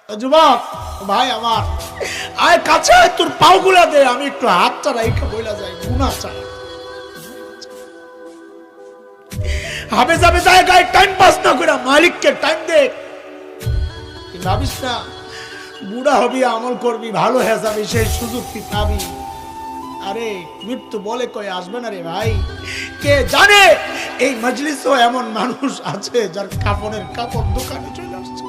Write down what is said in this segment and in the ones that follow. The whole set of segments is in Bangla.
যুবক ভাই আমার, আয় কাছে আয়, তোর পাওগুলা দে, আমি একটু হাতটা রাইখা বইলা যাই, গুনাহ চাই। হাবে যাবে জায়গায় টাইম পাস না করে মালিককে টাইম দে। ভাবিস না বুড়া হবি, আমল করবি, ভালো হয়ে যাবি, সেই সুযোগ তুই পাবি। আরে মৃত্যু বলে কয়ে আসবে না রে ভাই। কে জানে এই মজলিসও এমন মানুষ আছে যার কাপড়ের কাপড় দোকানে চলে আসছে।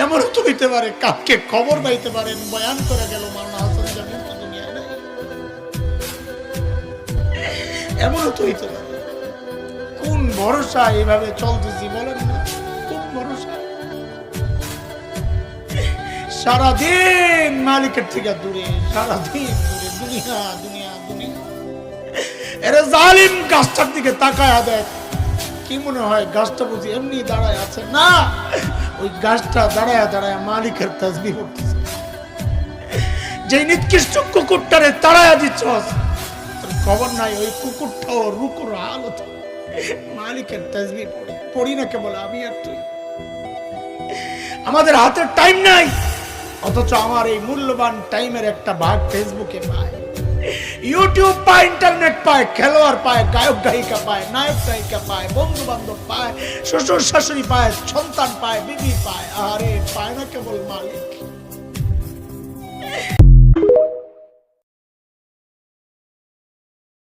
এমনও তো হইতে পারে কাউকে খবর পাইতে পারেন, বয়ান করে গেল মাওলানা হাসান জামিল তো দুনিয়ায় নাই। এমনও তো হইতে পারে। কোন ভরসা এইভাবে চলতেছি বলেন না, কোন ভরসা? সারাদিন মালিকের থেকে দূরে, সারাদিন দূরে, দুনিয়া দুনিয়া দুনিয়া। এরে জালিম, গাছটার দিকে তাকায় দেখ, কি মনে হয় গাছটা বুঝি এমনি দাঁড়ায় আছে? না, ওই গাছটা দাঁড়ায় দাঁড়ায় মালিকের তাসবিহ করতেছে। যে নিকৃষ্ট কুকুরটারে তাড়ায়া দিচ্ছ, তোর খবর নাই ওই কুকুরটাও রুকুর হালত মালিকের তাসবিহ পড়ে। পড়ি না কেবল আমি আর তুই। আমাদের হাতে টাইম নাই, অথচ আমার এই মূল্যবান টাইমের একটা ভাগ ফেসবুকে পায়, ইউটিউব পায়, ইন্টারনেট পায়, খেলোয়াড় পায়, গায়ক গায়িকা পায়, নায়ক গায়িকা পায়, বন্ধু বান্ধব পায়, শ্বশুর শাশুড়ি পায়, সন্তান পায়, বিবি পায়। আরে পায় না কেবল মালিক।